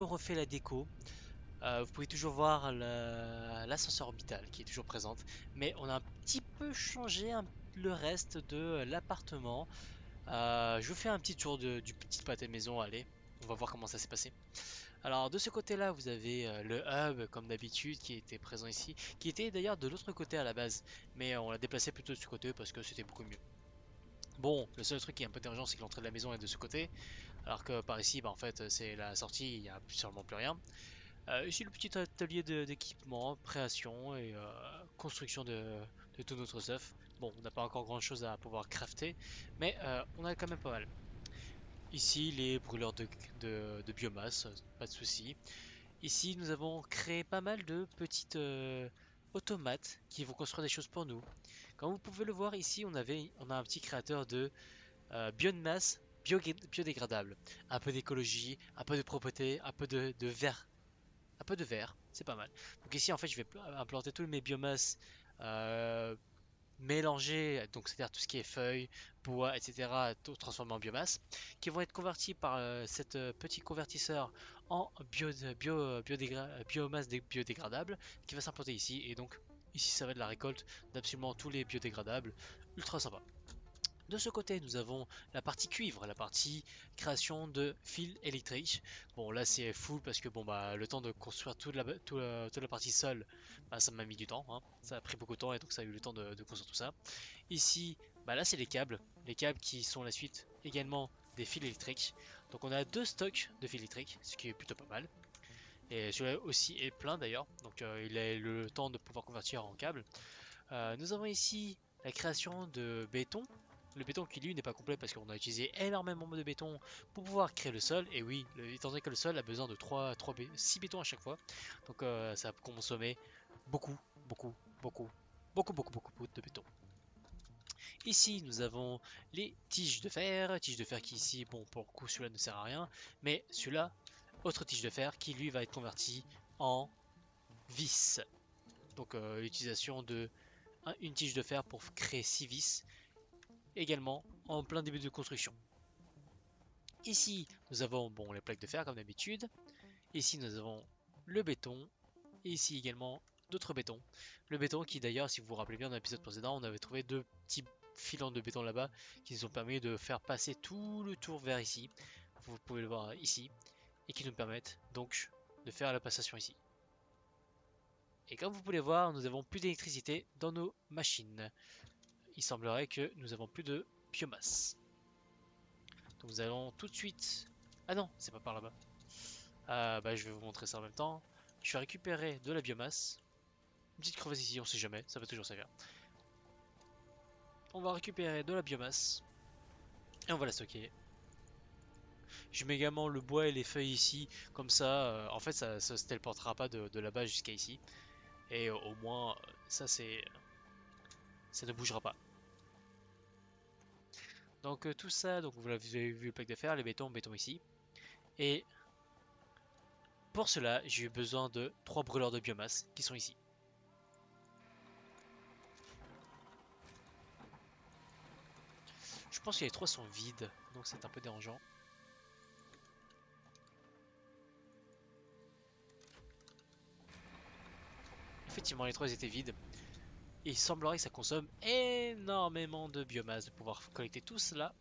refait la déco. Vous pouvez toujours voir l'ascenseur orbital qui est toujours présente, mais on a un petit peu changé le reste de l'appartement. Je vous fais un petit tour du petit pâté maison, allez, on va voir comment ça s'est passé. Alors de ce côté-là, vous avez le hub comme d'habitude qui était présent ici, qui était d'ailleurs de l'autre côté à la base, mais on l'a déplacé plutôt de ce côté parce que c'était beaucoup mieux. Bon, le seul truc qui est un peu dérangeant, c'est que l'entrée de la maison est de ce côté, alors que par ici, bah, en fait, c'est la sortie, il n'y a absolument plus rien. Ici, le petit atelier d'équipement, création et construction de tout notre stuff. Bon, on n'a pas encore grand chose à pouvoir crafter, mais on a quand même pas mal. Ici, les brûleurs de biomasse, pas de souci. Ici, nous avons créé pas mal de petites automates qui vont construire des choses pour nous. Comme vous pouvez le voir ici, on a un petit créateur de biomasse biodégradable. Un peu d'écologie, un peu de propreté, un peu de verre, un peu de verre, c'est pas mal. Donc ici, en fait, je vais implanter tous mes biomasses euh, mélangées, donc c'est-à-dire tout ce qui est feuilles, bois, etc., tout transformé en biomasse, qui vont être convertis par cet petit convertisseur en biomasse biodégradable, qui va s'implanter ici. Et donc, ici, ça va être la récolte d'absolument tous les biodégradables. Ultra sympa. De ce côté, nous avons la partie cuivre, la partie création de fils électriques. Bon, là c'est full parce que bon bah le temps de construire toute la partie sol, bah, ça m'a mis du temps, hein. Ça a pris beaucoup de temps et donc ça a eu le temps de construire tout ça. Ici, bah là c'est les câbles qui sont la suite également des fils électriques. Donc on a deux stocks de fils électriques, ce qui est plutôt pas mal. Et celui-là aussi est plein d'ailleurs, donc il a le temps de pouvoir convertir en câble. Nous avons ici la création de béton. Le béton qui lui n'est pas complet parce qu'on a utilisé énormément de béton pour pouvoir créer le sol. Et oui, étant donné que le sol a besoin de 6 bétons à chaque fois. Donc ça a consommé beaucoup, beaucoup, beaucoup, beaucoup de béton. Ici, nous avons les tiges de fer qui ici, bon, pour le coup, celui-là ne sert à rien. Mais celui-là, autre tige de fer qui lui va être converti en vis. Donc l'utilisation de une tige de fer pour créer 6 vis, également en plein début de construction. Ici, nous avons bon, les plaques de fer comme d'habitude. Ici, nous avons le béton. Et ici également d'autres bétons. Le béton qui d'ailleurs, si vous vous rappelez bien dans l'épisode précédent, on avait trouvé deux petits filons de béton là-bas qui nous ont permis de faire passer tout le tour vers ici. Vous pouvez le voir ici. Et qui nous permettent donc de faire la passation ici. Et comme vous pouvez voir, nous avons plus d'électricité dans nos machines. Il semblerait que nous avons plus de biomasse. Donc nous allons tout de suite... Ah non, c'est pas par là-bas. Bah, je vais vous montrer ça en même temps. Je vais récupérer de la biomasse. Une petite crevasse ici, on sait jamais, ça peut toujours servir. On va récupérer de la biomasse. Et on va la stocker. Je mets également le bois et les feuilles ici. Comme ça, en fait, ça se téléportera pas de là-bas jusqu'à ici. Et au moins, ça ne bougera pas. Donc tout ça, donc vous avez vu le plaque de fer, les bétons ici. Et pour cela, j'ai eu besoin de 3 brûleurs de biomasse qui sont ici. Je pense que les 3 sont vides, donc c'est un peu dérangeant. Effectivement, les 3 étaient vides. Et il semblerait que ça consomme énormément de biomasse de pouvoir collecter tout cela.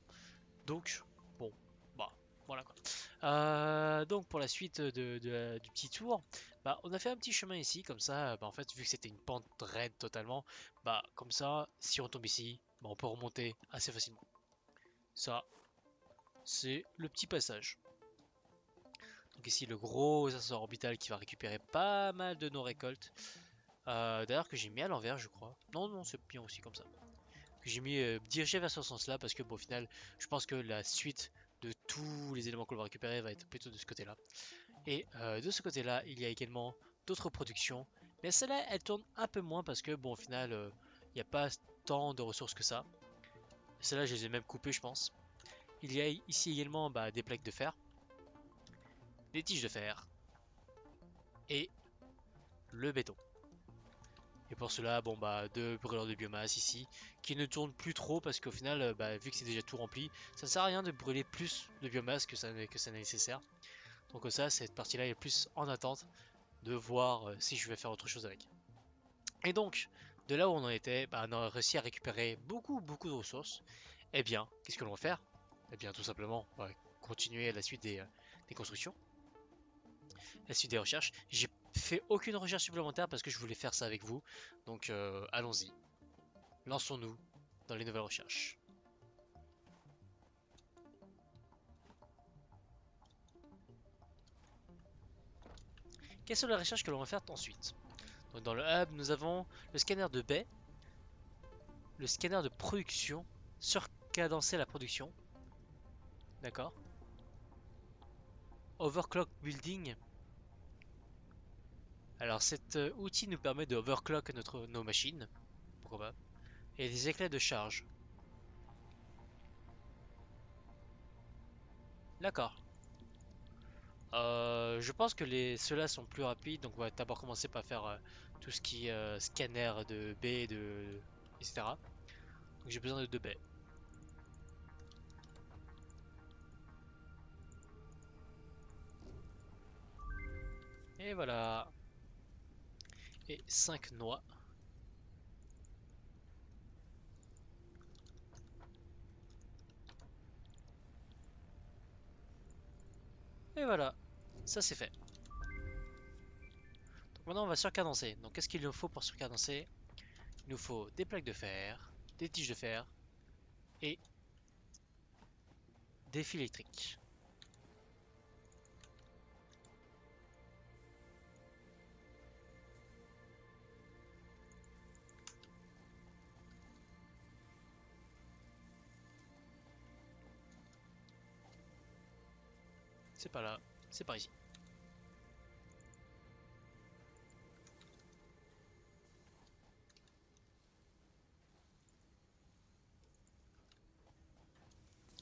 Donc, bon, bah, voilà quoi. Donc pour la suite du petit tour, bah, on a fait un petit chemin ici, comme ça, bah, en fait, vu que c'était une pente raide totalement, bah, comme ça, si on tombe ici, bah, on peut remonter assez facilement. Ça, c'est le petit passage. Donc ici, le gros ascenseur orbital qui va récupérer pas mal de nos récoltes. D'ailleurs, que j'ai mis à l'envers, je crois. Non, non, c'est bien aussi comme ça. Que j'ai mis dirigé vers ce sens-là, parce que, bon, au final, je pense que la suite de tous les éléments qu'on va récupérer va être plutôt de ce côté-là. Et de ce côté-là, il y a également d'autres productions. Mais celle-là, elle tourne un peu moins parce que, bon, au final, il n'y a pas tant de ressources que ça. Celles-là, je les ai même coupées, je pense. Il y a ici également bah, des plaques de fer, des tiges de fer et le béton. Et pour cela, bon bah deux brûleurs de biomasse ici, qui ne tournent plus trop parce qu'au final, bah, vu que c'est déjà tout rempli, ça ne sert à rien de brûler plus de biomasse que ça n'est nécessaire. Donc ça, cette partie-là est plus en attente de voir si je vais faire autre chose avec. Et donc, de là où on en était, bah, on a réussi à récupérer beaucoup de ressources. Eh bien, qu'est-ce que l'on va faire? Eh bien, tout simplement, on va continuer à la suite des constructions, la suite des recherches. J'ai fait aucune recherche supplémentaire parce que je voulais faire ça avec vous. Donc, allons-y. Lançons-nous dans les nouvelles recherches. Quelles sont les recherches que l'on va faire ensuite? Donc, dans le hub, nous avons le scanner de baie, le scanner de production, surcadencer la production. D'accord. Overclock building. Alors cet outil nous permet de overclock nos machines. Pourquoi pas. Et des éclats de charge. D'accord. Je pense que ceux-là sont plus rapides. Donc on va d'abord commencer par faire tout ce qui est scanner de baies, etc. Donc j'ai besoin de 2 baies. Et voilà. Et 5 noix. Et voilà. Ça c'est fait. Donc maintenant on va surcadencer. Donc qu'est-ce qu'il nous faut pour surcadencer? Il nous faut des plaques de fer, des tiges de fer et des fils électriques. C'est pas là, c'est par ici.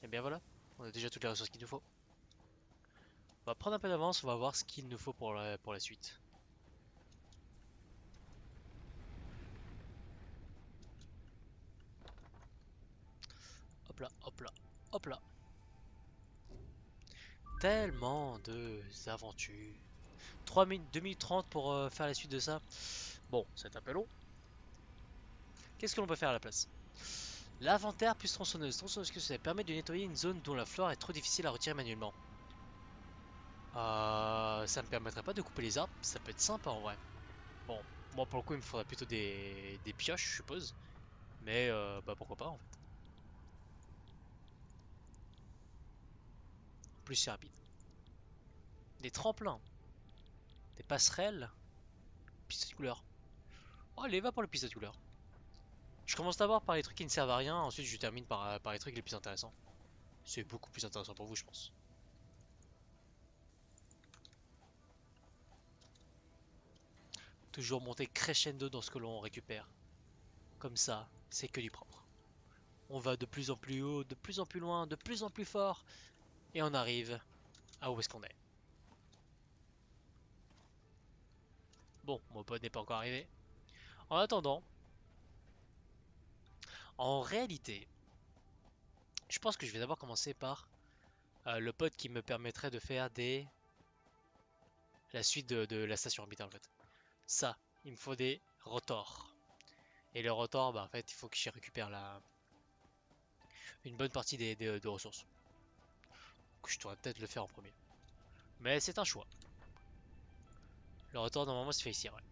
Et bien voilà, on a déjà toutes les ressources qu'il nous faut. On va prendre un peu d'avance, on va voir ce qu'il nous faut pour la suite. Hop là, hop là, hop là. Tellement de aventures. 3 minutes, 2 minutes 30 pour faire la suite de ça. Bon, c'est un peu long. Qu'est-ce que l'on peut faire à la place? L'inventaire plus tronçonneuse. Tronçonneuse, que ça permet de nettoyer une zone dont la flore est trop difficile à retirer manuellement. Ça me permettrait pas de couper les arbres. Ça peut être sympa en vrai. Bon, moi pour le coup, il me faudrait plutôt des pioches, je suppose. Mais bah pourquoi pas en fait. Plus c'est rapide. Des tremplins, des passerelles, pistes de couleur. Oh, allez, va pour les pistes de couleur. Je commence d'abord par les trucs qui ne servent à rien, ensuite je termine par les trucs les plus intéressants. C'est beaucoup plus intéressant pour vous, je pense. Toujours monter crescendo dans ce que l'on récupère. Comme ça, c'est que du propre. On va de plus en plus haut, de plus en plus loin, de plus en plus fort, et on arrive à où est-ce qu'on est. Bon, mon pote n'est pas encore arrivé. En attendant, en réalité, je pense que je vais d'abord commencer par le pod qui me permettrait de faire la suite de la station orbitale en fait. Ça, il me faut des rotors. Et les rotors, bah en fait, il faut que j'y récupère une bonne partie des ressources. Donc, je devrais peut-être le faire en premier. Mais c'est un choix. Le rotor normalement se fait ici, ouais.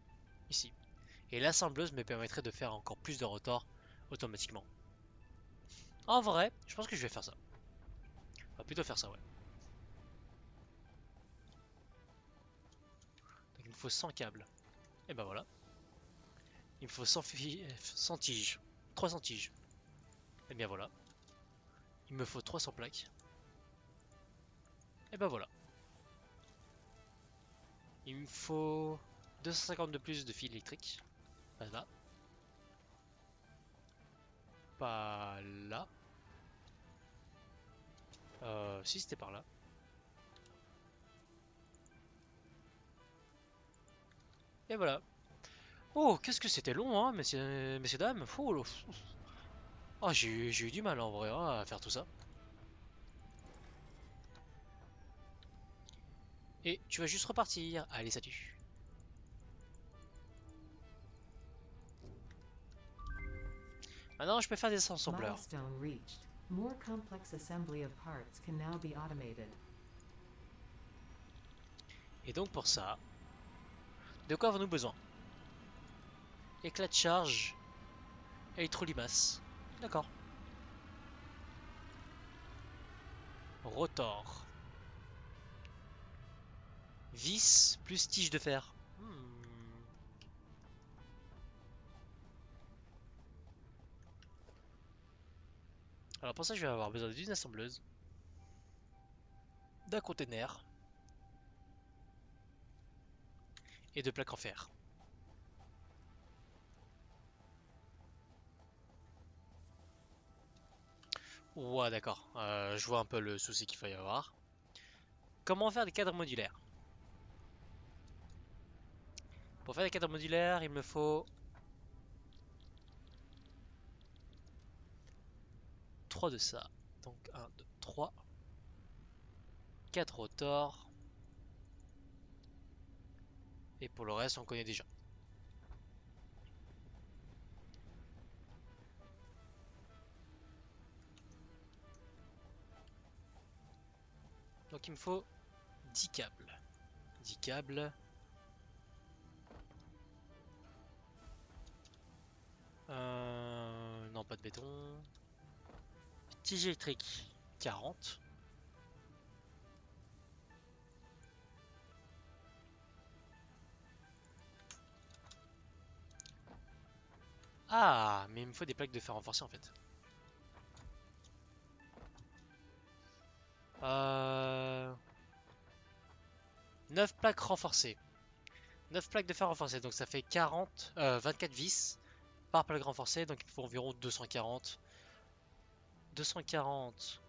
Ici. Et l'assembleuse me permettrait de faire encore plus de rotors automatiquement. En vrai, je pense que je vais faire ça. On va plutôt faire ça, ouais. Donc il me faut 100 câbles. Et ben voilà. Il me faut 100 tiges. 300 tiges. Et bien voilà. Il me faut 300 plaques. Et ben voilà. Il me faut 250 de plus de fils électriques. Pas là. Pas là. Si c'était par là. Et voilà. Oh, qu'est-ce que c'était long, hein, messieurs dames. Oh, oh, j'ai eu du mal en vrai hein, à faire tout ça. Et tu vas juste repartir. Allez, salut. Maintenant, je peux faire des assembleurs. Milestone reached. More complex assembly of parts can now be automated. Et donc pour ça, de quoi avons-nous besoin? Éclat de charge, électrolimasse. D'accord. Rotor. Vis plus tige de fer. Alors pour ça, je vais avoir besoin d'une assembleuse, d'un container et de plaques en fer. Ouais, d'accord. Je vois un peu le souci qu'il faut y avoir. Comment faire des cadres modulaires? Pour faire des cadres modulaires, il me faut 3 de ça. Donc 1, 2, 3. 4 rotors. Et pour le reste, on connaît déjà. Donc il me faut 10 câbles. 10 câbles. Non, pas de béton. Tige électrique, 40. Ah, mais il me faut des plaques de fer renforcées en fait. 9 plaques renforcées. 9 plaques de fer renforcées, donc ça fait 24 vis par plaque renforcée, donc il faut environ 240. 240.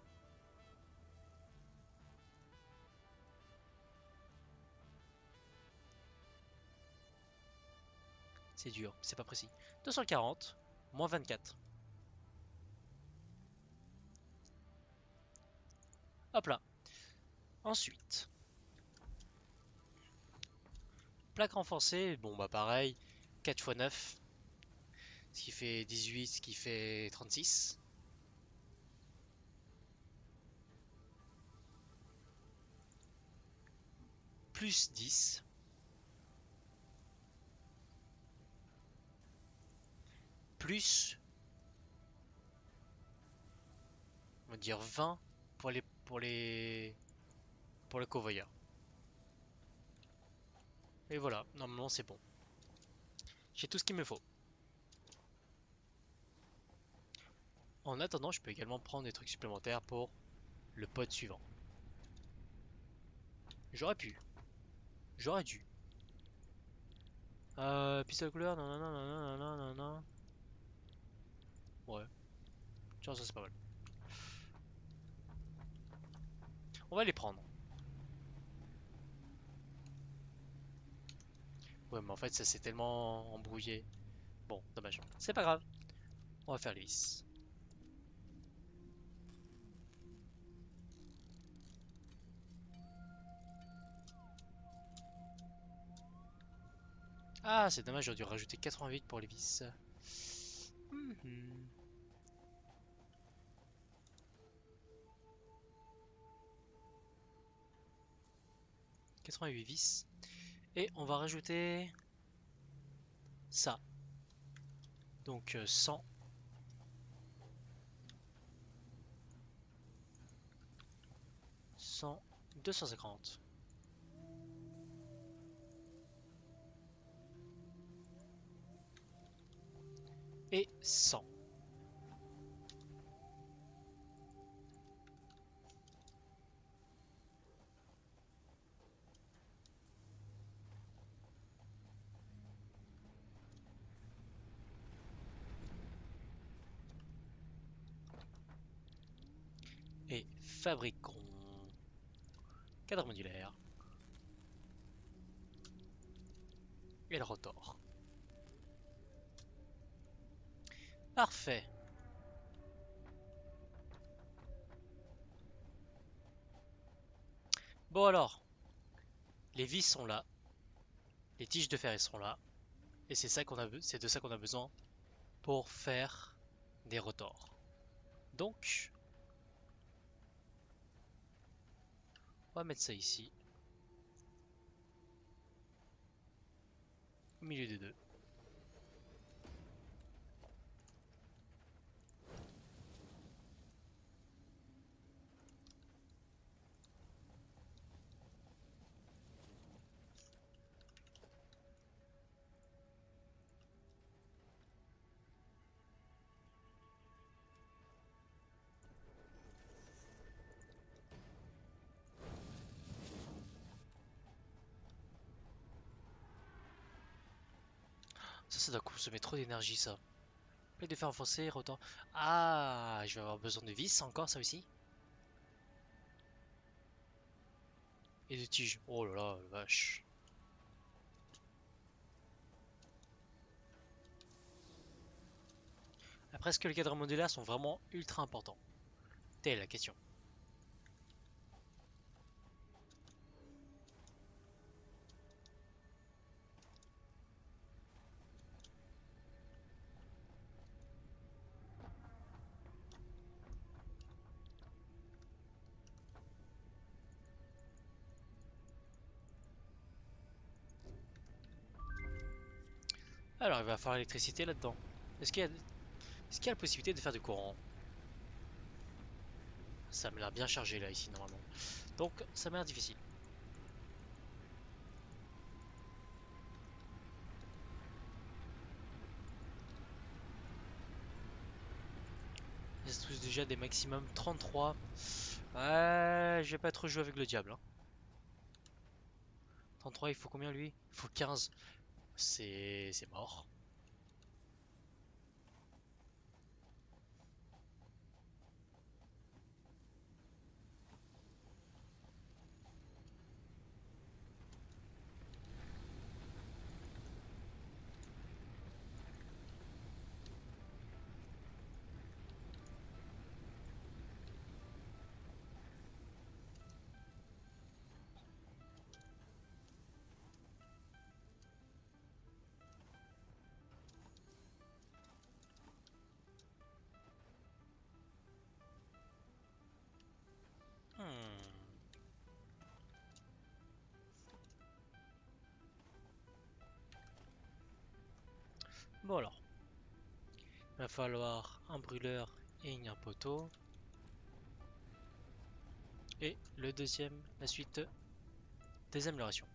C'est dur, c'est pas précis. 240 moins 24. Hop là. Ensuite, plaque renforcée, bon bah pareil, 4 x 9, ce qui fait 18, ce qui fait 36. Plus 10. Plus, on va dire 20 pour les convoyeurs. Et voilà, normalement c'est bon. J'ai tout ce qu'il me faut. En attendant, je peux également prendre des trucs supplémentaires pour le pod suivant. J'aurais pu. J'aurais dû. Pistol couleur, nanana. Ouais. Tiens, ça c'est pas mal. On va les prendre. Ouais, mais en fait, ça s'est tellement embrouillé. Bon, dommage. C'est pas grave. On va faire les vis. Ah, c'est dommage, j'aurais dû rajouter 88 pour les vis. 88 vis. Et on va rajouter ça. Donc 100. 100. 250. Et 100. Et fabriquons cadre modulaire et le rotor. Parfait. Bon alors, Les vis sont là, les tiges de fer elles sont là, et c'est de ça qu'on a besoin pour faire des rotors. Donc, on va mettre ça ici, au milieu des deux. Ça doit consommer trop d'énergie, ça. Plaque de fer enfoncé, rotor. Ah, je vais avoir besoin de vis encore, ça aussi. Et de tiges. Oh là là, la vache. Après, est-ce que les cadres modulaires sont vraiment ultra importants? Telle est la question. Alors, il va falloir l'électricité là-dedans. Est-ce qu'il y a la possibilité de faire du courant? Ça m'a l'air bien chargé là, ici, normalement. Donc, ça m'a l'air difficile. Ils sont tous déjà des maximum 33. Ouais, je vais pas trop jouer avec le diable. Hein. 33, il faut combien lui? Il faut 15. C'est mort. Hmm. Bon alors, il va falloir un brûleur et un poteau. Et le deuxième, la suite des améliorations.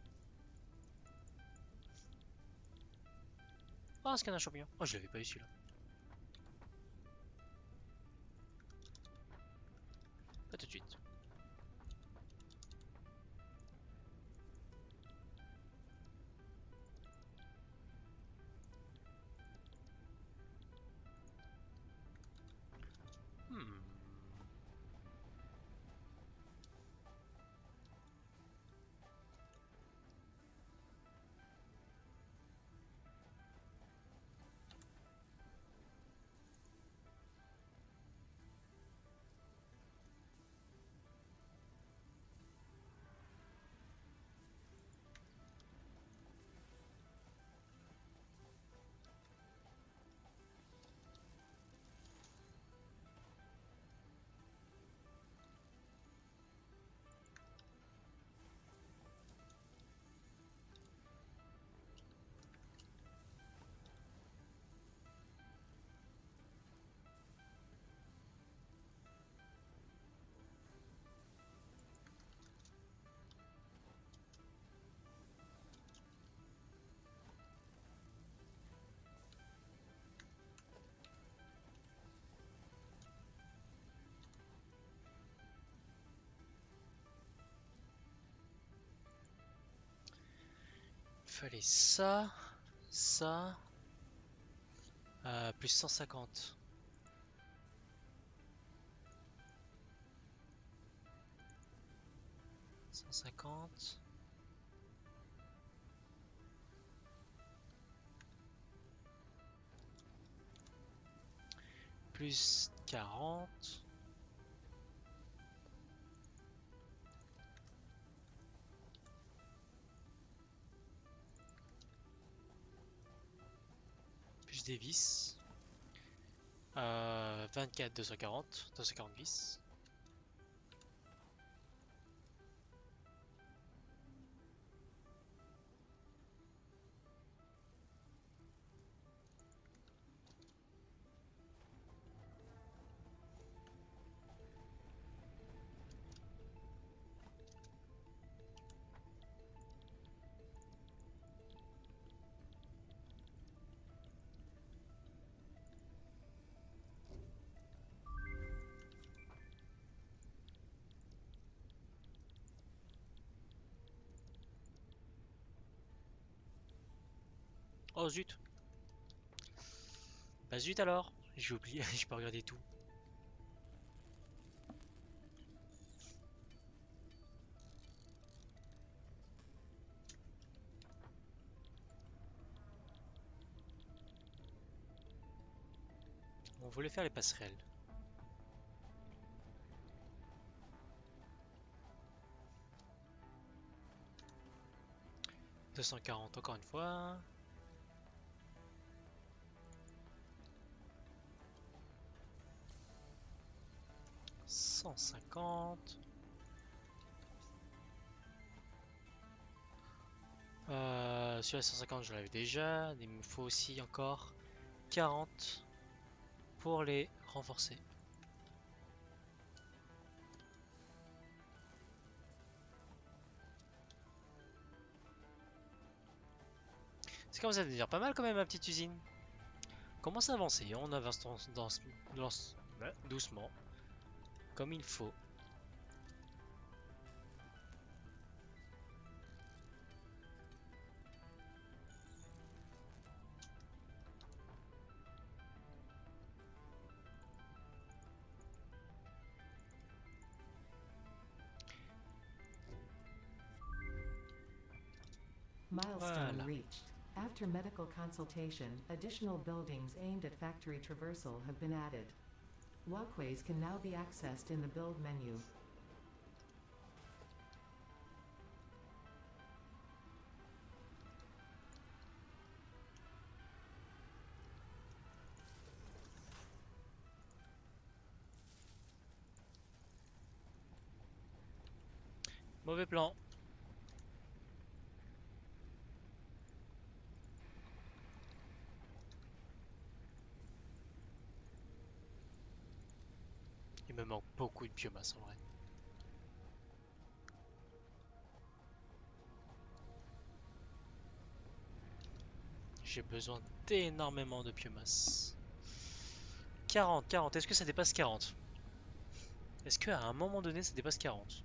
Ah, un scanner champignon. Oh, je l'avais pas eu celui-là. Pas tout de suite. Hmm. Il fallait ça, ça, plus 150. 150. Plus 40. plus des vis. 24, 240, 240 vis. Oh zut! Bah zut alors! J'ai oublié, j'ai pas regardé tout. On voulait faire les passerelles. « 240 encore une fois. 150. Celui-là 150 je l'avais déjà. Il me faut aussi encore 40 pour les renforcer. Ça commence à devenir pas mal quand même ma petite usine. Commence à avancer, on avance doucement, comme il faut. Milestone Voilà. reached. After medical consultation, additional buildings aimed at factory traversal have been added. Walkways can now be accessed in the build menu. Mauvais plan. Il me manque beaucoup de biomasse en vrai. J'ai besoin d'énormément de biomasse. 40, 40, est-ce que ça dépasse 40? Est-ce qu'à un moment donné ça dépasse 40?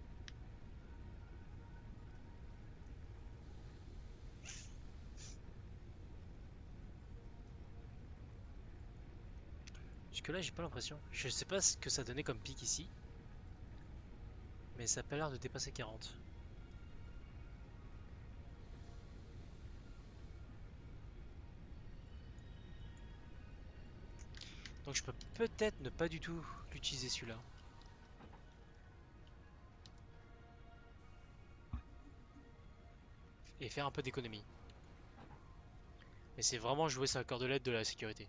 Jusque là j'ai pas l'impression. Je sais pas ce que ça donnait comme pic ici. Mais ça a pas l'air de dépasser 40. Donc je peux peut-être ne pas du tout l'utiliser celui-là. Et faire un peu d'économie. Mais c'est vraiment jouer sur la cordelette de la sécurité.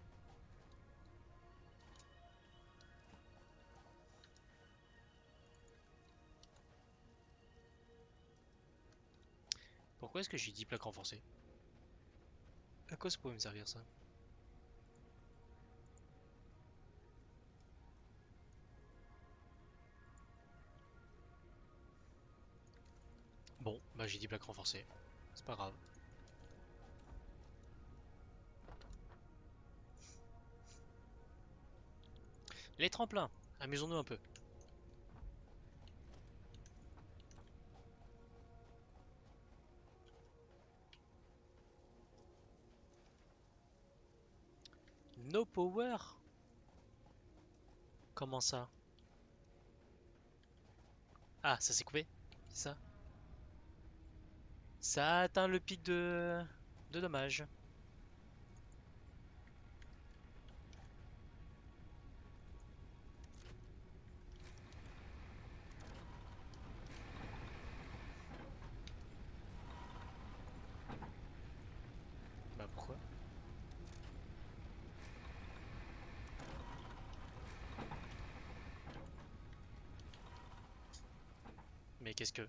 Pourquoi est-ce que j'ai 10 plaques renforcées? À quoi ça pourrait me servir ça? Bon, bah j'ai 10 plaques renforcées. C'est pas grave. Les tremplins, amusons-nous un peu. No power? Comment ça? Ah, ça s'est coupé? C'est ça? Ça a atteint le pic de dommages. Bah pourquoi? qu'est-ce que...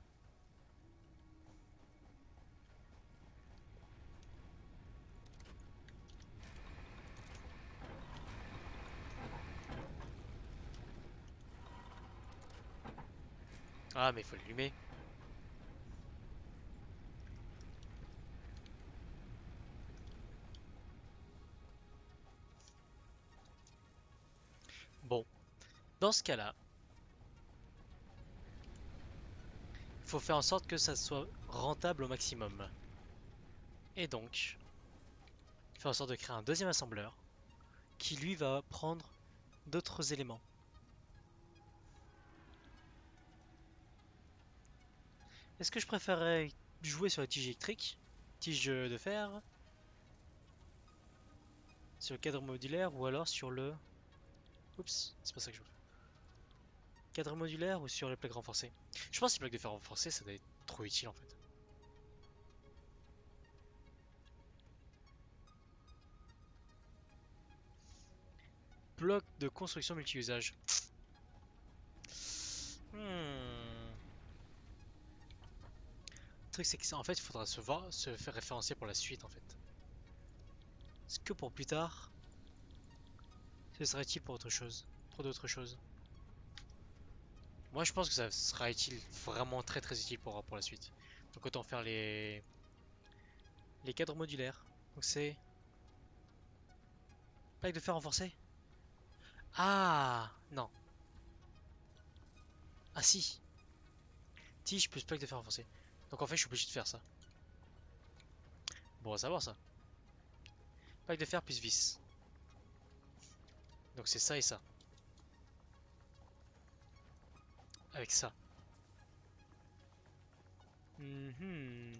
Ah, mais il faut l'allumer. Bon, dans ce cas-là, il faut faire en sorte que ça soit rentable au maximum. Et donc, faire en sorte de créer un deuxième assembleur qui lui va prendre d'autres éléments. Est-ce que je préférerais jouer sur la tige électrique, tige de fer, sur le cadre modulaire ou alors sur le... Oups, c'est pas ça que je veux. Cadre modulaire ou sur les plaques renforcées? Je pense que les plaques de fer renforcées, ça doit être trop utile en fait. Bloc de construction multi-usage. Le truc c'est que ça, en fait, il faudra se faire référencier pour la suite en fait. Est-ce que pour plus tard, ce serait utile pour autre chose, pour d'autres choses? Moi, je pense que ça sera utile, vraiment très très utile pour la suite. Donc autant faire les cadres modulaires. Donc c'est plaque de fer renforcée. Ah non. Ah si. Tige plus plaque de fer renforcée. Donc en fait, je suis obligé de faire ça. Bon à savoir ça. Plaque de fer plus vis. Donc c'est ça et ça. Avec ça. Mhm.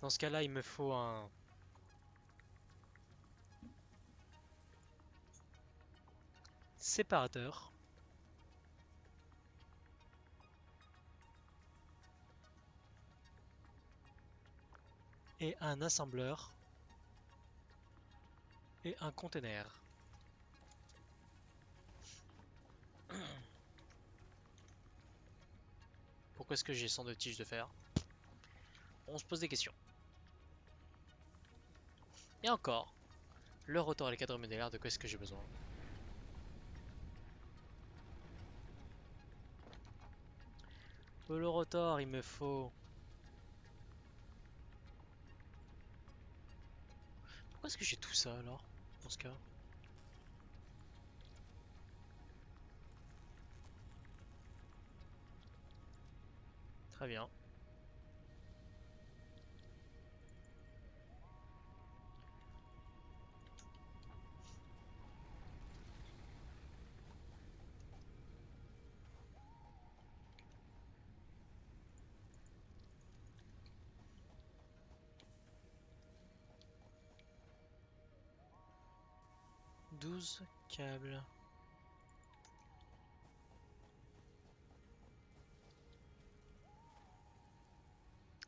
Dans ce cas-là, il me faut un séparateur. Et un assembleur. Et un conteneur. Pourquoi est-ce que j'ai 102 tiges de fer? On se pose des questions. Et encore, le rotor et les cadres modulaires, de quoi est-ce que j'ai besoin? Pour le rotor, il me faut... Pourquoi est-ce que j'ai tout ça alors, dans ce cas? Très bien. Douze câbles.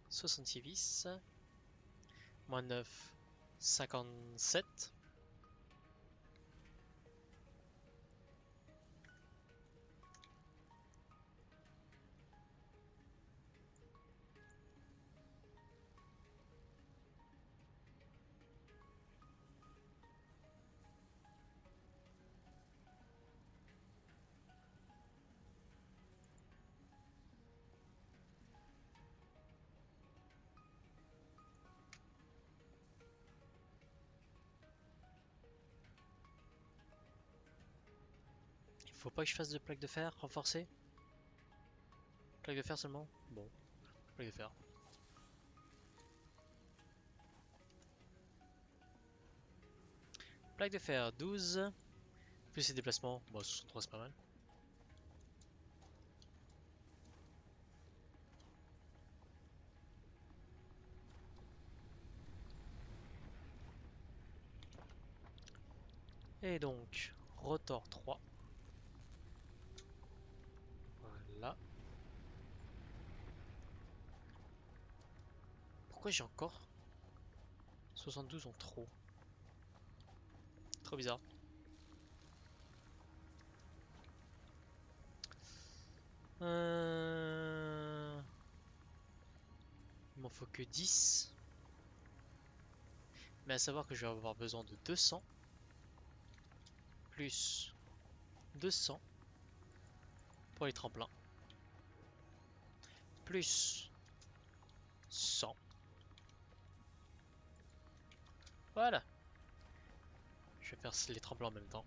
Soixante-six vis. Moins 9. 57. Il faut pas que je fasse de plaque de fer renforcée? Plaque de fer seulement? Bon, plaque de fer. Plaque de fer 12. Plus ses déplacements. Bon, 63 c'est pas mal. Et donc, rotor 3. Voilà. Pourquoi j'ai encore 72 en trop? Trop bizarre. m'en faut que 10. Mais à savoir que je vais avoir besoin de 200 plus 200 pour les tremplins, plus 100. Voilà. Je vais faire les tremplins en même temps.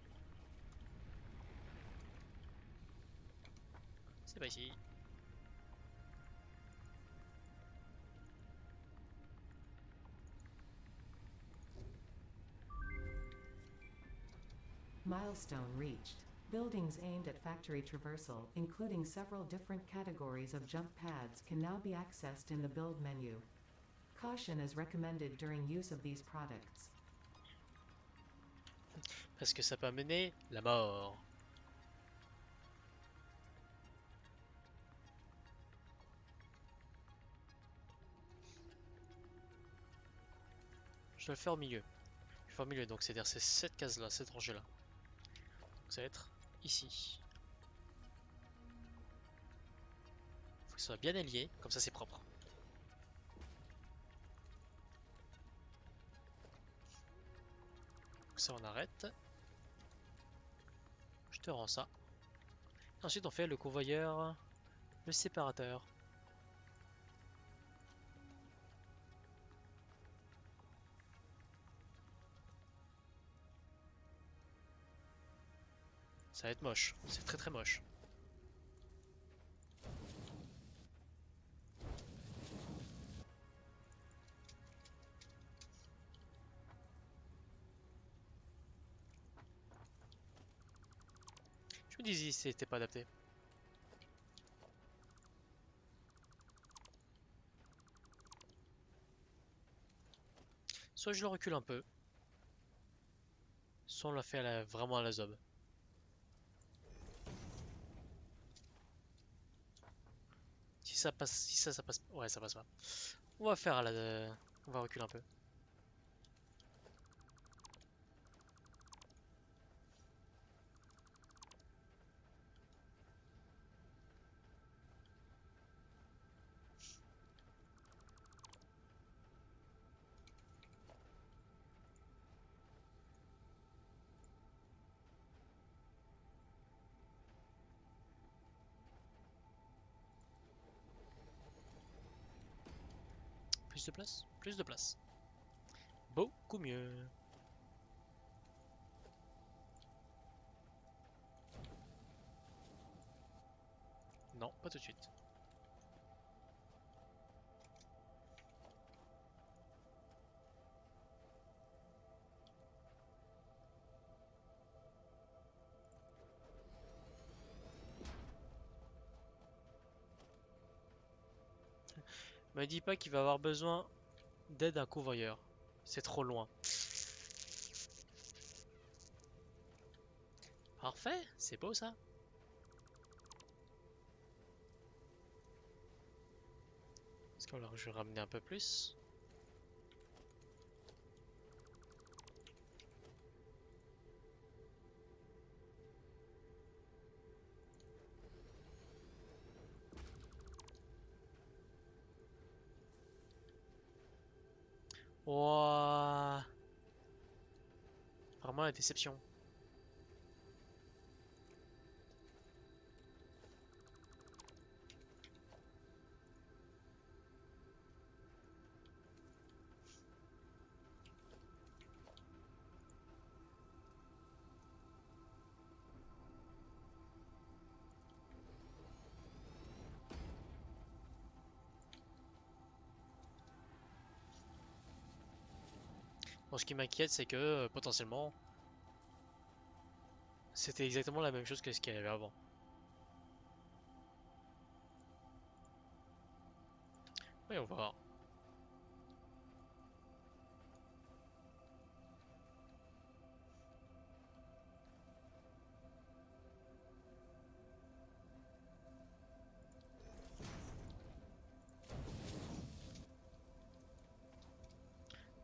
C'est pas ici. Milestone reached. Buildings aimed at factory traversal, including several different categories of jump pads, can now be accessed in the build menu. Caution is recommended during use of these products. Parce que ça peut amener la mort. Je dois le faire au milieu. Je vais faire au milieu, donc c'est-à-dire c'est cette case-là, cette rangée-là. Donc ça va être ici. Faut que ce soit bien allié, comme ça c'est propre. Donc ça on arrête. Je te rends ça. Ensuite on fait le convoyeur, le séparateur. Ça va être moche, c'est très très moche. Je me disais si c'était pas adapté. Soit je le recule un peu, soit on l'a fait vraiment à la zob. Si ça passe, si ça passe, ouais ça passe pas. On va faire à la, on va reculer un peu. Plus de place, plus de place. Beaucoup mieux. Non, pas tout de suite. Me dis pas qu'il va avoir besoin d'aide d'un convoyeur. C'est trop loin. Parfait, c'est beau ça. Est-ce que je vais ramener un peu plus? Ouah. Vraiment la déception. Bon, ce qui m'inquiète, c'est que potentiellement, c'était exactement la même chose que ce qu'il y avait avant. Oui, on va voir.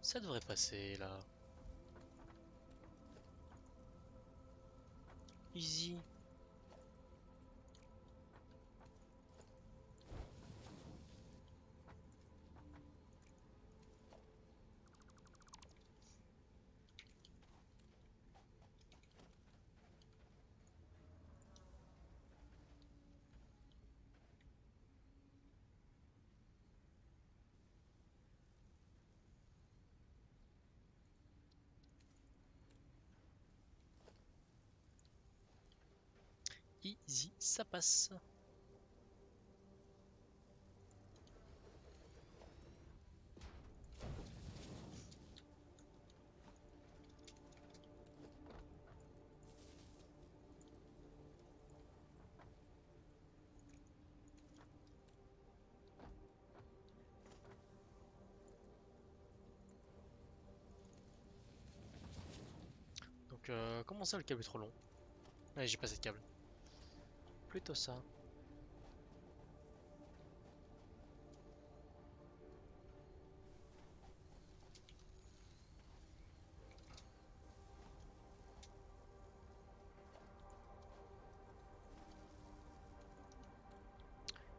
Ça devrait passer là. Easy. Easy, ça passe. Donc, comment ça le câble est trop long? Ouais, j'ai pas assez de câble. Plutôt ça.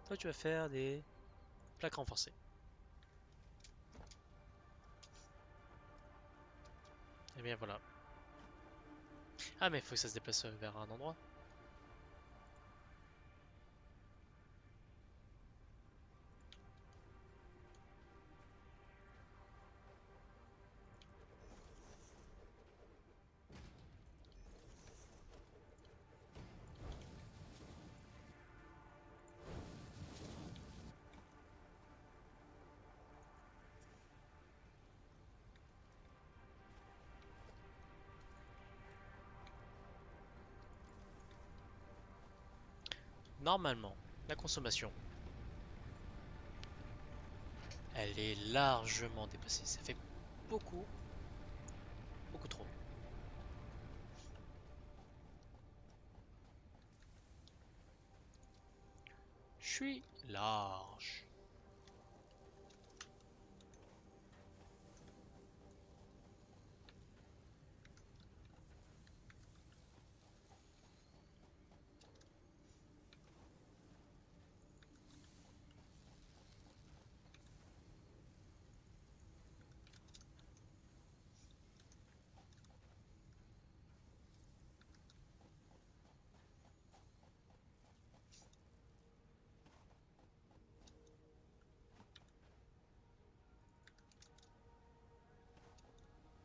Toi, tu vas faire des plaques renforcées. Et bien voilà. Ah, mais il faut que ça se déplace vers un endroit. Normalement, la consommation, elle est largement dépassée. Ça fait beaucoup, beaucoup trop. Je suis large.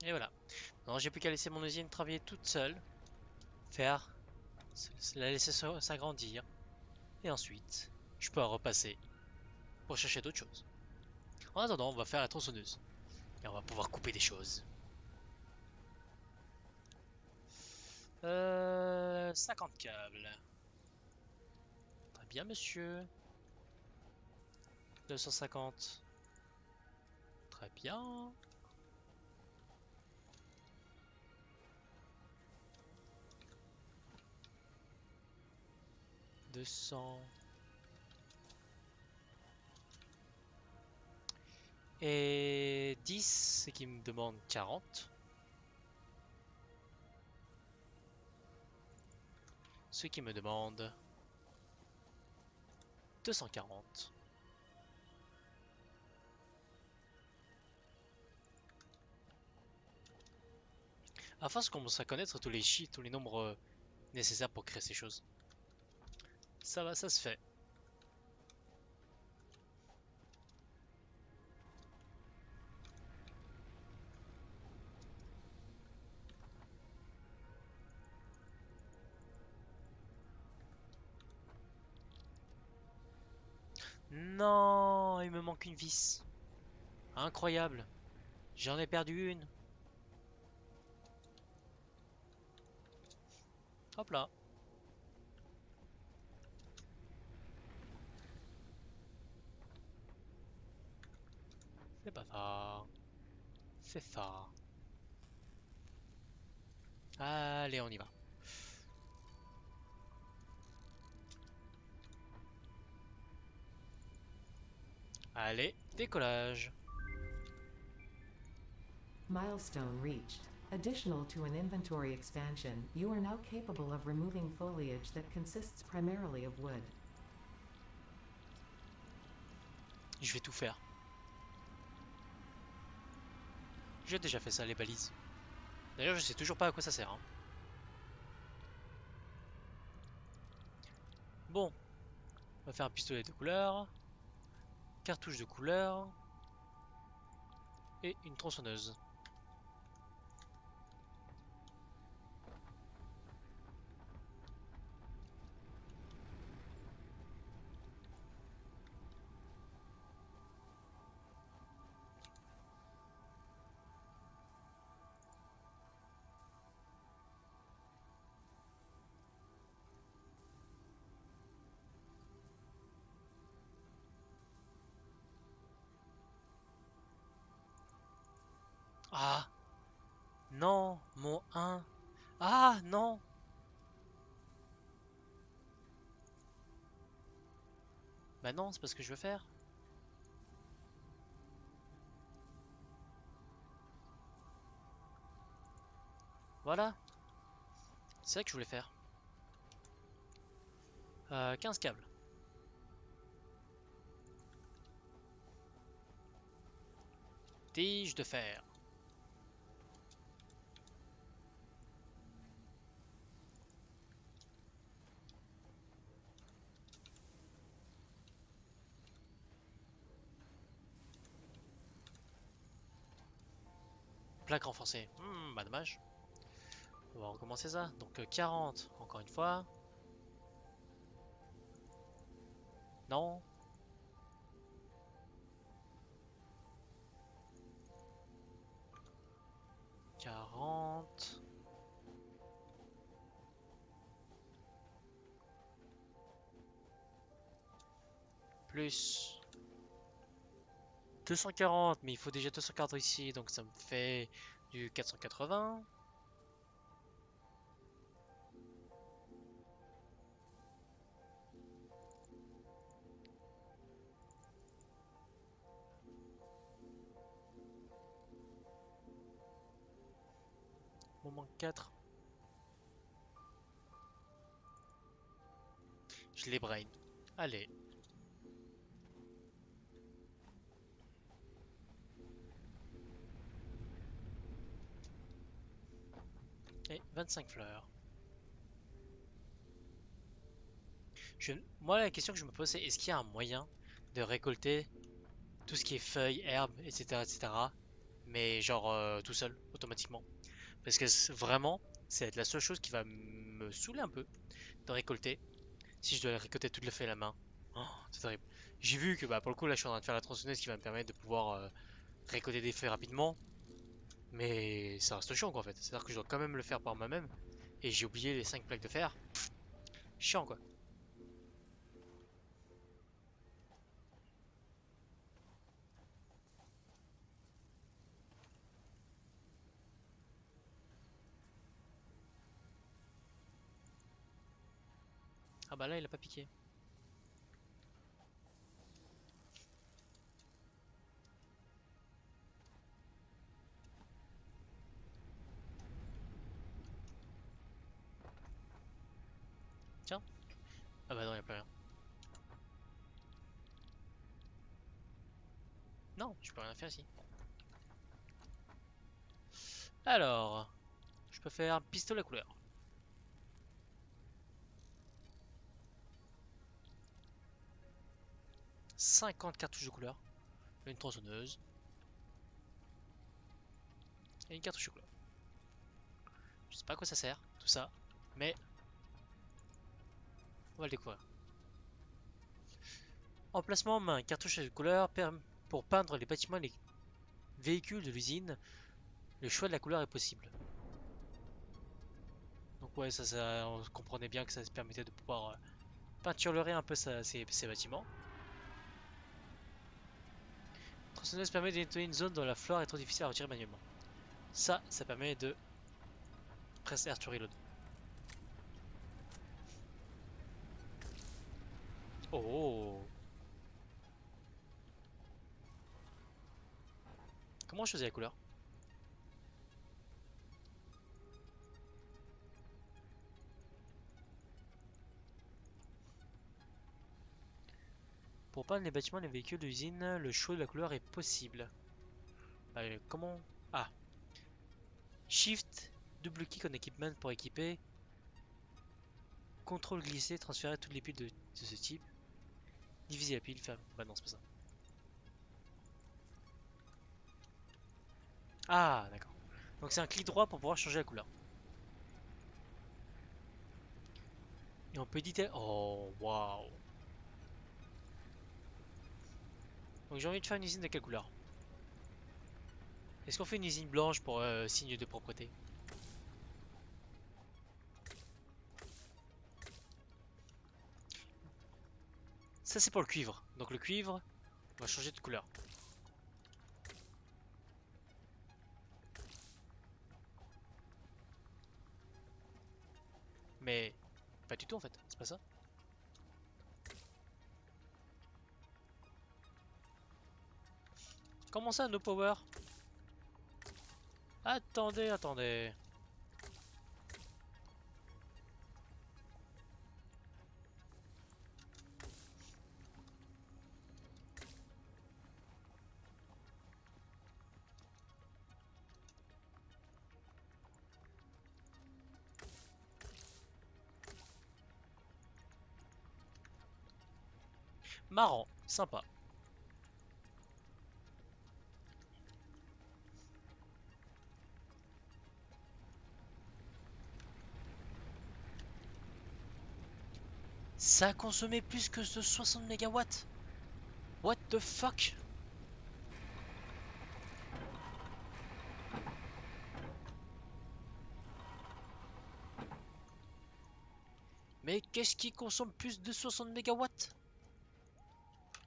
Et voilà. Non, j'ai plus qu'à laisser mon usine travailler toute seule. Faire. La laisser s'agrandir. Et ensuite, je peux en repasser pour chercher d'autres choses. En attendant, on va faire la tronçonneuse. Et on va pouvoir couper des choses. 50 câbles. Très bien, monsieur. 250. Très bien. 200. Et 10, c'est qui me demande 40. Ce qui me demande 240. À force qu'on commence à connaître tous les chiffres, tous les nombres nécessaires pour créer ces choses. Ça va, ça se fait. Non, il me manque une vis. Incroyable. J'en ai perdu une. Hop là. C'est pas ça. C'est ça. Allez, on y va. Allez, décollage. Milestone reached. Additional to an inventory expansion, you are now capable of removing foliage that consists primarily of wood. Je vais tout faire. J'ai déjà fait ça, les balises. D'ailleurs, je sais toujours pas à quoi ça sert. Hein. Bon, on va faire un pistolet de couleur, cartouche de couleur et une tronçonneuse. Ah non, mon 1. Ah non. Bah non, c'est pas ce que je veux faire. Voilà, c'est ça que je voulais faire. 15 câbles. Tige de fer. Plaque renforcée. Bah dommage. On va recommencer ça. Donc 40, encore une fois. Non. 40. Plus 240, mais il faut déjà 240 ici, donc ça me fait du 480. On manque 4. Je les brain. Allez. Et 25 fleurs. Moi, la question que je me pose, c'est est-ce qu'il y a un moyen de récolter tout ce qui est feuilles, herbes, etc., etc., mais genre tout seul, automatiquement? Parce que vraiment, ça va être la seule chose qui va me saouler un peu de récolter. Si je dois les récolter toutes les feuilles à la main. Oh, c'est terrible. J'ai vu que bah, pour le coup, là, je suis en train de faire la tronçonneuse qui va me permettre de pouvoir récolter des feuilles rapidement. Mais ça reste chiant quoi en fait. C'est-à-dire que je dois quand même le faire par moi-même. Et j'ai oublié les 5 plaques de fer. Chiant quoi. Ah bah là, il a pas piqué. Tiens. Ah bah non, il a plus rien. Non, je peux rien faire ici. Alors, je peux faire pistolet à couleur. 50 cartouches de couleur. Une tronçonneuse. Et une cartouche de couleur. Je sais pas à quoi ça sert, tout ça. Mais on va le découvrir. Emplacement main, cartouche de couleur pour peindre les bâtiments et les véhicules de l'usine. Le choix de la couleur est possible. Donc ouais, on comprenait bien que ça se permettait de pouvoir peinturerait un peu ses bâtiments. Tronçonneuse permet de nettoyer une zone dont la flore est trop difficile à retirer manuellement. Ça permet de presser Air to Reload. Oh. Comment je faisais la couleur? Pour peindre les bâtiments et les véhicules de l'usine, le choix de la couleur est possible. Comment? Ah. Shift, double clic en équipement pour équiper. Contrôle glisser, transférer toutes les piles de ce type. Diviser la pile, faire. Bah non, c'est pas ça. Ah, d'accord. Donc c'est un clic droit pour pouvoir changer la couleur. Et on peut éditer. Oh, waouh. Donc j'ai envie de faire une usine de quelle couleur? Est-ce qu'on fait une usine blanche pour signe de propreté? Ça c'est pour le cuivre. Donc le cuivre, on va changer de couleur. Mais pas du tout en fait, c'est pas ça. Comment ça, no power? Attendez, attendez. Marrant, sympa. Ça a consommé plus que ce 60 mégawatts. What the fuck? Mais qu'est-ce qui consomme plus de 60 mégawatts?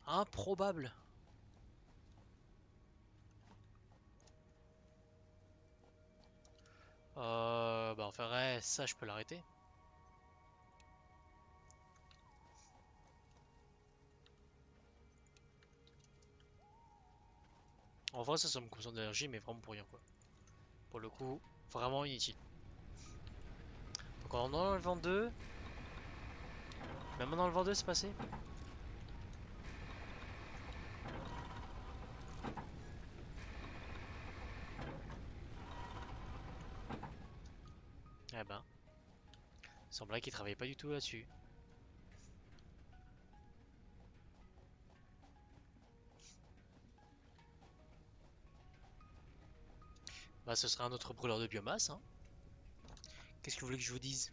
Improbable. Bah enfin ouais, ça je peux l'arrêter. En vrai ça me consomme d'énergie mais vraiment pour rien quoi. Pour le coup, vraiment inutile. Donc en enlevant 2, même en enlevant 2 c'est passé. Eh ben, il semblerait qu'il travaillait pas du tout là-dessus. Bah ce serait un autre brûleur de biomasse hein. Qu'est-ce que vous voulez que je vous dise?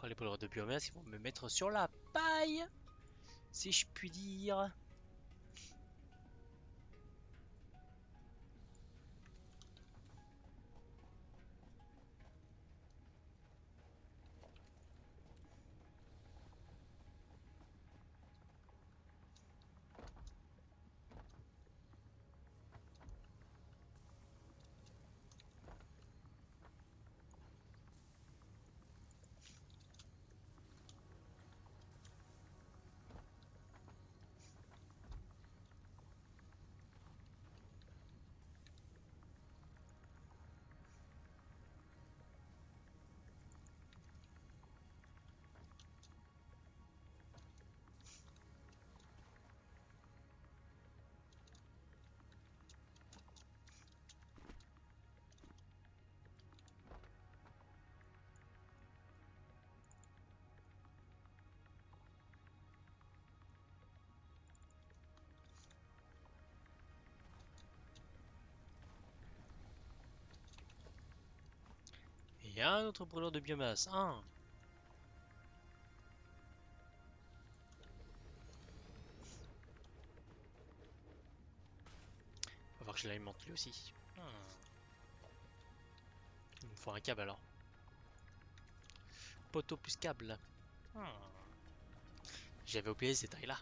Oh, les brûleurs de biomasse ils vont me mettre sur la paille, si je puis dire. Et il y a un autre brûleur de biomasse. Un. Va voir que je l'alimente lui aussi. Il me faut un câble alors. Poteau plus câble. Hmm. J'avais oublié ces détails-là.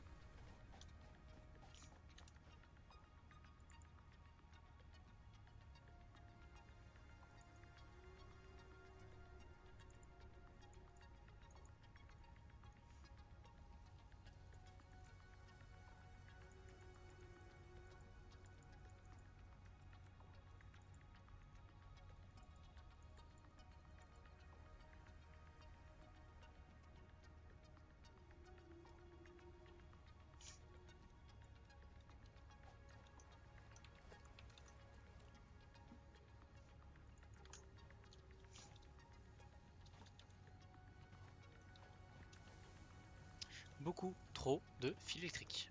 Beaucoup trop de fils électriques.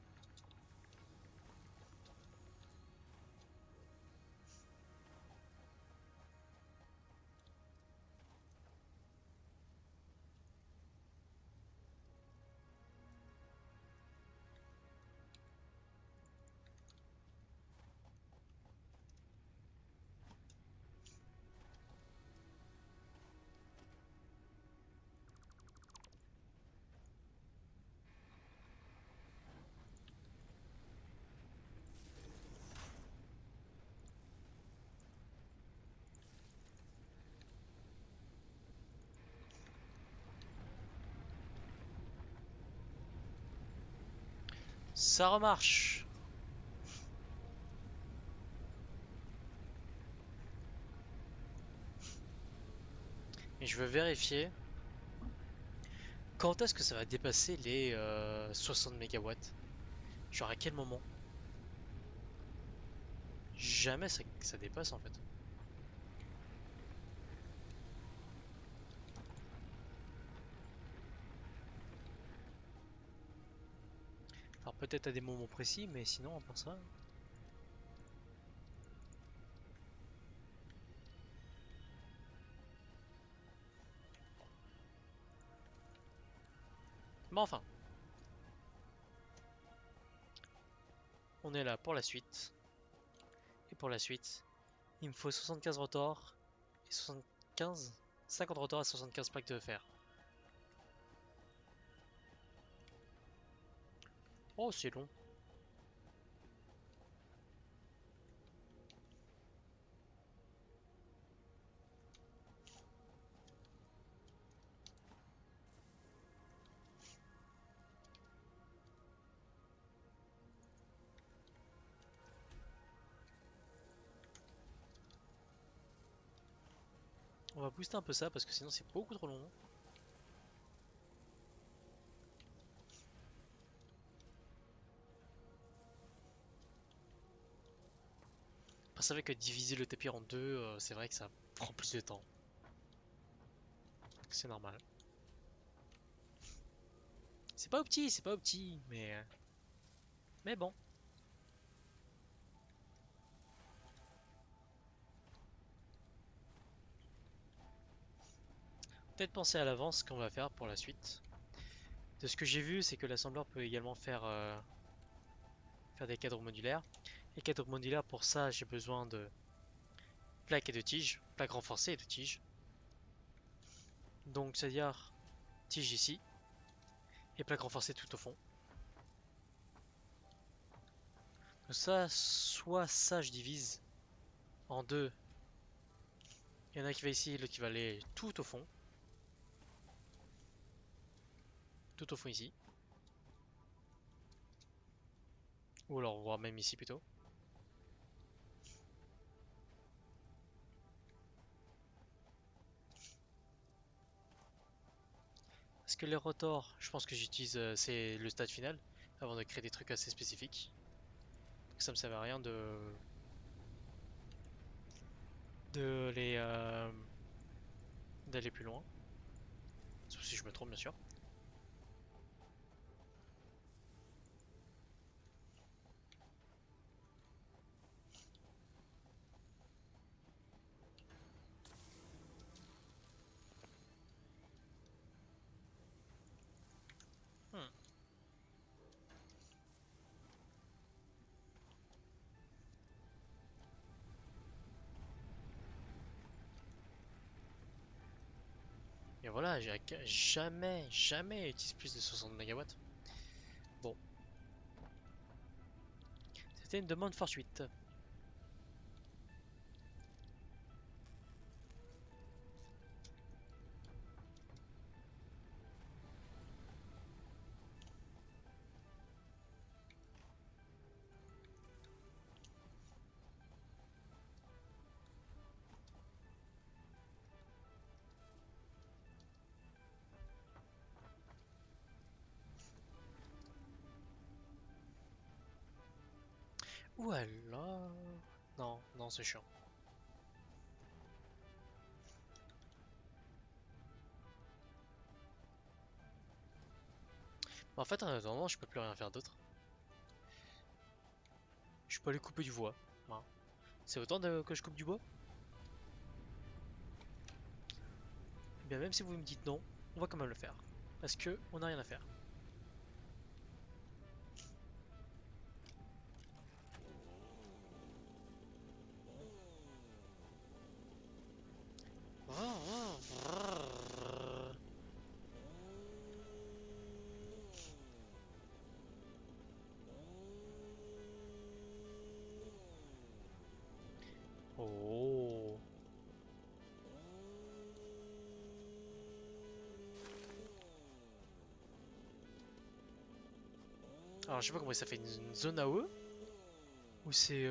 Ça remarche. Et je veux vérifier quand est-ce que ça va dépasser les 60 mégawatts. Genre à quel moment? Jamais ça dépasse en fait. Alors peut-être à des moments précis, mais sinon à part ça. Mais enfin, on est là pour la suite. Et pour la suite, il me faut 75 rotors et 75, 50 rotors à 75 plaques de fer. Oh, c'est long. On va booster un peu ça parce que sinon c'est beaucoup trop long. Parce que c'est vrai que diviser le tapis en deux, c'est vrai que ça prend plus de temps. C'est normal. C'est pas opti, mais bon. Peut-être penser à l'avance ce qu'on va faire pour la suite. De ce que j'ai vu, c'est que l'assembleur peut également faire des cadres modulaires. Les cadres modulaires, pour ça, j'ai besoin de plaques et de tiges, plaques renforcées et de tiges. Donc, c'est-à-dire tige ici et plaques renforcées tout au fond. Donc ça, soit ça, je divise en deux. Il y en a qui va ici, l'autre qui va aller tout au fond ici. Ou alors, voire même ici plutôt. Parce que les rotors, je pense que j'utilise, c'est le stade final, avant de créer des trucs assez spécifiques. Donc ça me sert à rien de les d'aller plus loin. Sauf si je me trompe bien sûr. Hmm. Et voilà, j'ai jamais utilisé plus de 60 mégawatts. Bon, c'était une demande fortuite. Ou alors... Non, non, c'est chiant. En fait, en attendant, je peux plus rien faire d'autre. Je peux aller couper du bois. Voilà. C'est autant que je coupe du bois? Eh bien, même si vous me dites non, on va quand même le faire. Parce que on n'a rien à faire. Oh. Alors je sais pas comment ça fait une zone AOE ou c'est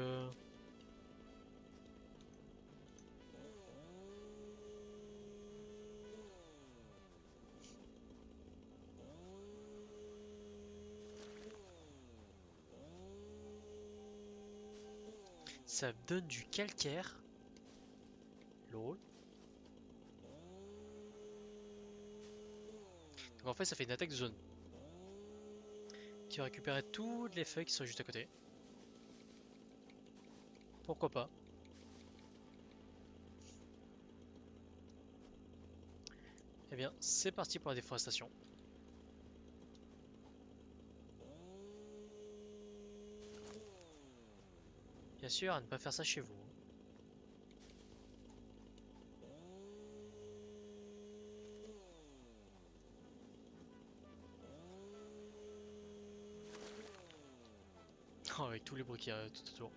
ça donne du calcaire. Lol. Donc en fait ça fait une attaque de zone. Qui va récupérer toutes les feuilles qui sont juste à côté. Pourquoi pas. Eh bien c'est parti pour la déforestation. Bien sûr à ne pas faire ça chez vous. Oh, avec tous les bruits qu'il y a tout autour.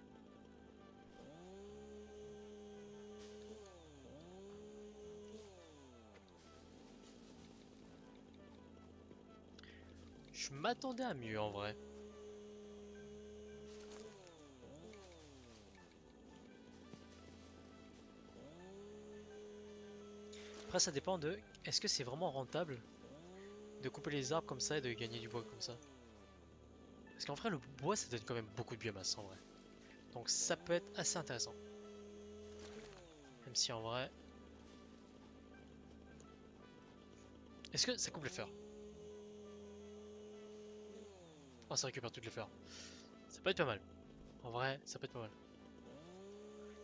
Je m'attendais à mieux en vrai. Après ça dépend de est-ce que c'est vraiment rentable de couper les arbres comme ça et de gagner du bois comme ça. Parce qu'en vrai le bois ça donne quand même beaucoup de biomasse en vrai. Donc ça peut être assez intéressant. Même si en vrai... Est-ce que ça coupe les fleurs? Oh ça récupère toutes les fleurs. Ça peut être pas mal. En vrai ça peut être pas mal.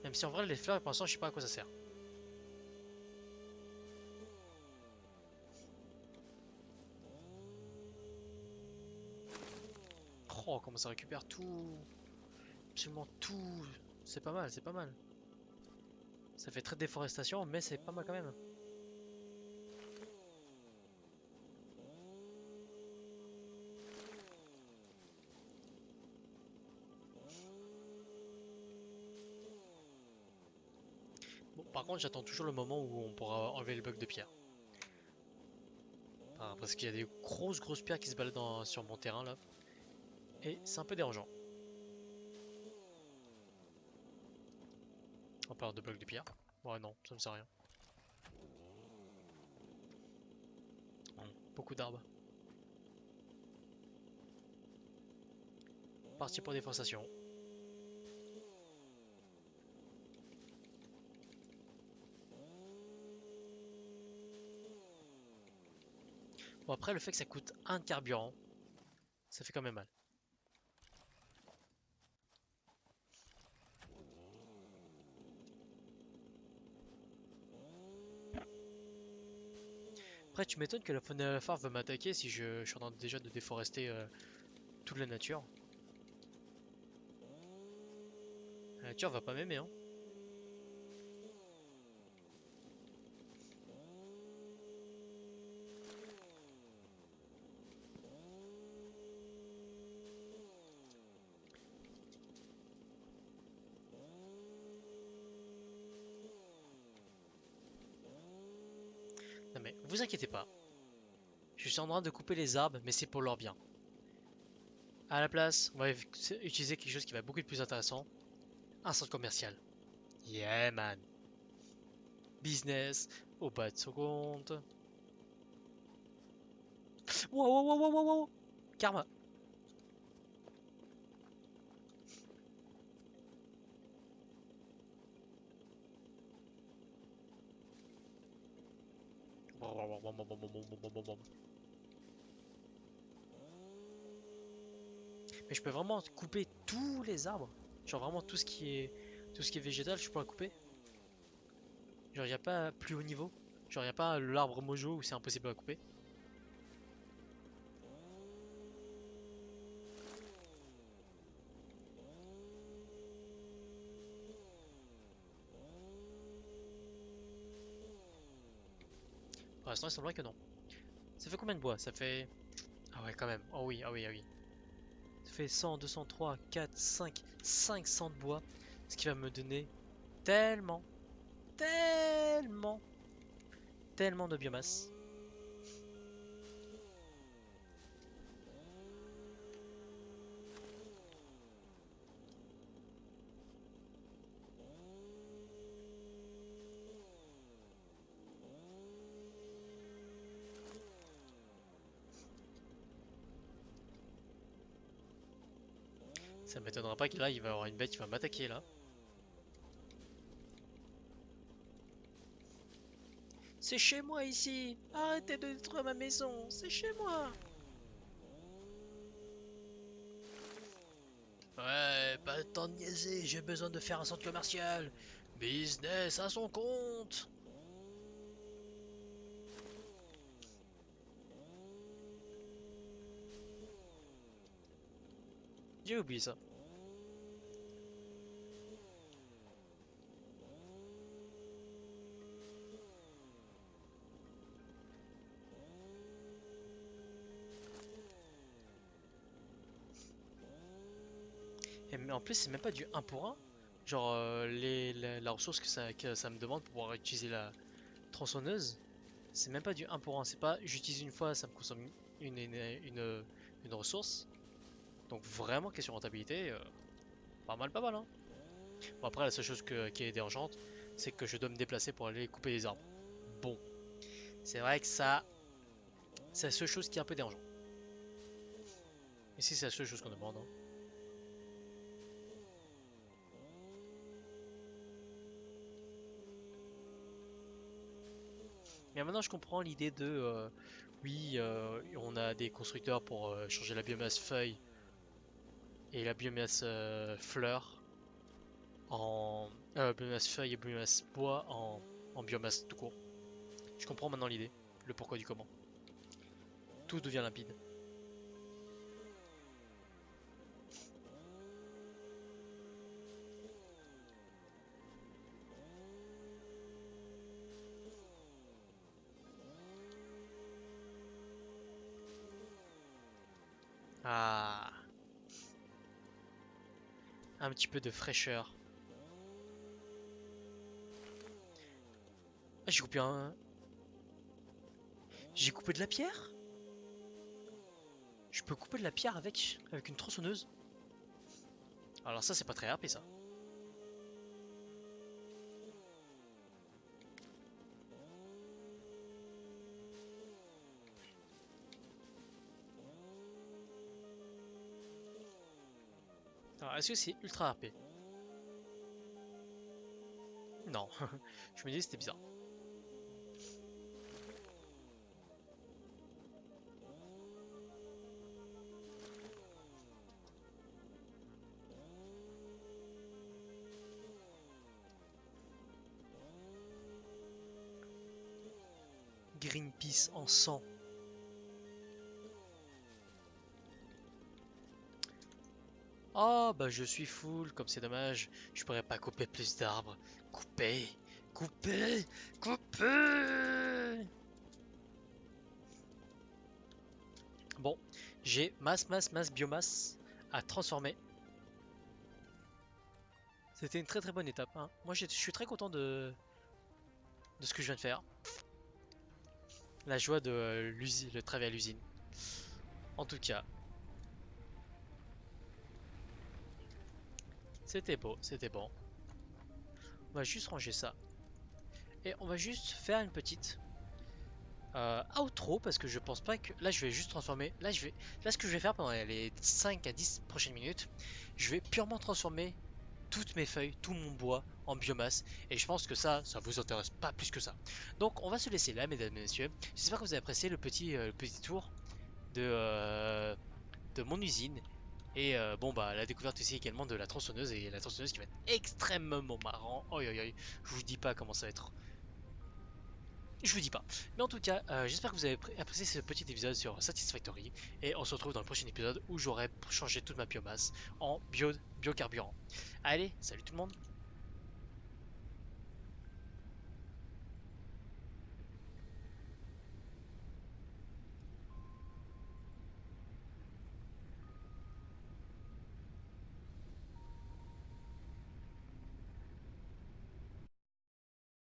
Même si en vrai les fleurs pour l'instant je sais pas à quoi ça sert. Oh comment ça récupère tout. Absolument tout. C'est pas mal, c'est pas mal. Ça fait très déforestation mais c'est pas mal quand même. Bon, par contre, j'attends toujours le moment où on pourra enlever le bug de pierre. Enfin, parce qu'il y a des grosses pierres qui se baladent sur mon terrain là. Et c'est un peu dérangeant. On parle de bug de pierre. Ouais, non, ça me sert à rien. Beaucoup d'arbres. Parti pour déforestation. Bon, après, le fait que ça coûte un de carburant, ça fait quand même mal. Après, tu m'étonnes que la faune et la flore veut m'attaquer si je suis en train déjà de déforester toute la nature. La nature va pas m'aimer, hein. Non mais, vous inquiétez pas. Je suis en train de couper les arbres, mais c'est pour leur bien. À la place, on va utiliser quelque chose qui va être beaucoup plus intéressant. Un centre commercial. Yeah man. Business au bas de seconde. Wow, wow, wow, wow, wow, wow. Karma. Mais je peux vraiment couper tous les arbres. Genre vraiment tout ce qui est végétal, je peux le couper. Genre y a pas plus haut niveau. Genre y a pas l'arbre mojo où c'est impossible à couper. Pour l'instant, il semblerait que non. Ça fait combien de bois? Ça fait... Ah ouais, quand même. Oh oui, ah oui, ah oui. Ça fait 100, 200, 3, 4, 5, 500 de bois. Ce qui va me donner tellement, tellement, tellement de biomasse. Ça m'étonnera pas que là, il va y avoir une bête qui va m'attaquer là. C'est chez moi ici! Arrêtez de détruire ma maison! C'est chez moi! Ouais, pas le temps de niaiser, j'ai besoin de faire un centre commercial! Business à son compte! J'ai oublié ça. Mais en plus, c'est même pas du 1 pour 1. Genre, la ressource que ça me demande pour pouvoir utiliser la tronçonneuse, c'est même pas du 1 pour 1. C'est pas j'utilise une fois, ça me consomme une ressource. Donc, vraiment, question rentabilité, pas mal, hein. Bon, après, la seule chose qui est dérangeante, c'est que je dois me déplacer pour aller couper les arbres. Bon, c'est vrai que ça, c'est la seule chose qui est un peu dérangeante. Ici, c'est la seule chose qu'on demande, hein. Mais maintenant, je comprends l'idée de, oui, on a des constructeurs pour changer la biomasse feuille et la biomasse fleur en biomasse feuille et biomasse bois en biomasse tout court. Je comprends maintenant l'idée, le pourquoi du comment. Tout devient limpide. Ah, un petit peu de fraîcheur. Ah, j'ai coupé de la pierre? Je peux couper de la pierre avec une tronçonneuse? Alors ça, c'est pas très RP ça. Alors, est-ce que c'est ultra RP? Non. Je me dis c'était bizarre. Greenpeace en sang. Oh bah je suis full, comme c'est dommage, je pourrais pas couper plus d'arbres. Couper, couper, couper. Bon, j'ai masse biomasse à transformer. C'était une très bonne étape, hein. Moi je suis très content de ce que je viens de faire. La joie de l'usine, le travail à l'usine. En tout cas, c'était beau, c'était bon. On va juste ranger ça. Et on va juste faire une petite outro parce que je pense pas que là je vais juste transformer là ce que je vais faire pendant les 5 à 10 prochaines minutes, je vais purement transformer toutes mes feuilles, tout mon bois en biomasse et je pense que ça vous intéresse pas plus que ça. Donc on va se laisser là mesdames et messieurs. J'espère que vous avez apprécié le petit tour de mon usine et bon bah la découverte aussi également de la tronçonneuse et la tronçonneuse qui va être extrêmement marrant. Oi oi oi, je vous dis pas comment ça va être. Je vous dis pas. Mais en tout cas, j'espère que vous avez apprécié ce petit épisode sur Satisfactory. Et on se retrouve dans le prochain épisode où j'aurai changé toute ma biomasse en biocarburant. Allez, salut tout le monde!